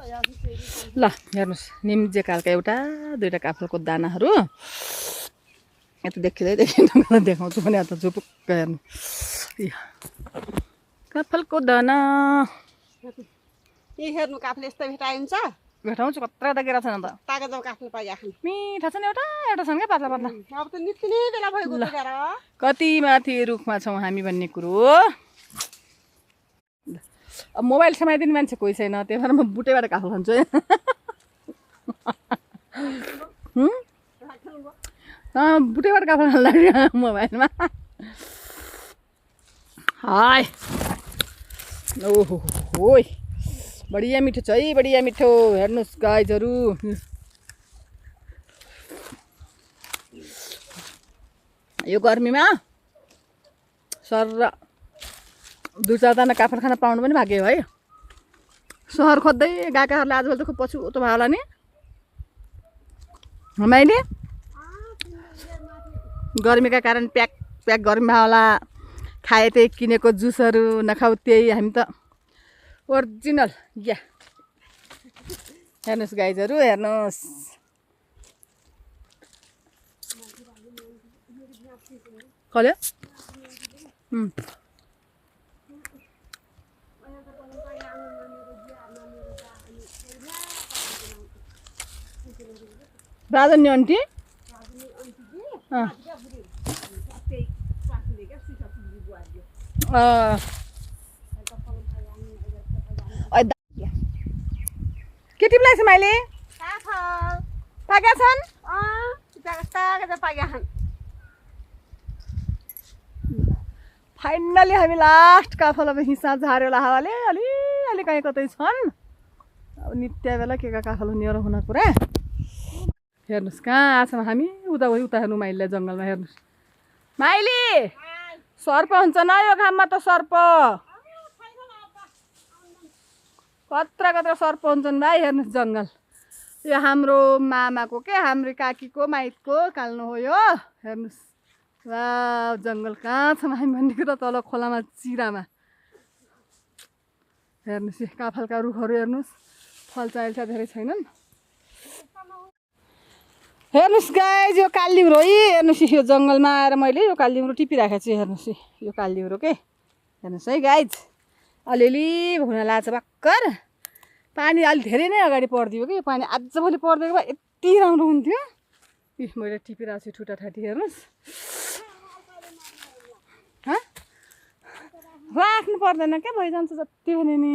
ल हेर्नुहोस् निम्जेकालका एउटा दुईवटा काफलको दानाहरू यता देखिँदै देखाउँछु भने त झुपुक्क हेर्नु काफलको दाना हेर्नु काफले यस्तो भेटाइन्छ भेटाउँछु कत्रा देखेर छैन त ताका जाउ काफले पाइराख्नु मिठा छ नि एउटा छन् क्या पातला पातला अब त निस्किने बेला भइगयो त कति माथि रुखमा छौँ हामी भन्ने कुरो अब मोबाइल समाइदिने मान्छे कोही छैन त्यही भएर म बुटेबाट काफल खान्छु है बुटेबाट काफल खान्छ मोबाइलमा हाय ओहो बढिया मिठो छ है बढिया मिठो हेर्नुहोस् गाइजहरू यो गर्मीमा सर दुई चार दाना काफल खान पाउनु पनि भाग्यो है सहर खोज्दै गएकाहरूले आजभोलि त खुब पछुतो भयो होला नि मैले गर्मीका कारण प्याक गर्मी भयो होला खाए त्यही किनेको जुसहरू नखाऊ त्यही हामी त ओरिजिनल या हेर्नुहोस् गाइजहरू हेर्नुहोस् खल्यो राजनी आन्टी के टिप्लाई छ मैले पाकेका छन् फाइनली हामी लास्ट काफलमा हिसाब झार्यो होला हावाले अलि कहीँ कतै छन् अब नित्य बेला के काफल हुने र हुन कुरा हेर्नुहोस् कहाँ आछौँ हामी उता हेर्नु माइलीलाई जङ्गलमा हेर्नुहोस् माइली सर्प हुन्छ न यो घाममा त सर्प कत्रा सर्प हुन्छन् भाइ हेर्नुहोस् जङ्गल यो हाम्रो मामाको के हाम्रो काकीको माइतको काल्नु हो यो हेर्नुहोस् वा जङ्गल कहाँ छौँ हामी भन्ने कुरा तल खोलामा चिरामा हेर्नुहोस् यो काफलका रुखहरू हेर्नुहोस् फल चाहिँ धेरै छैनन् हेर्नुहोस् गाइज यो कालिम्रो है हेर्नुहोस् यो जङ्गलमा आएर मैले यो कालिम्रो टिपिराखेको छु हेर्नुहोस् यो कालिम्रो के हेर्नुहोस् है गाइज अलिअलि हुन लाग्छ भर्खर पानी अलि धेरै नै अगाडि परिदियो कि पानी आजभोलि परिदिएको भए यति राम्रो हुन्थ्यो मैले टिपिरहेको छु ठुटा ठाटी हेर्नुहोस् राख्नु पर्दैन क्या भइजान्छ जति भने नि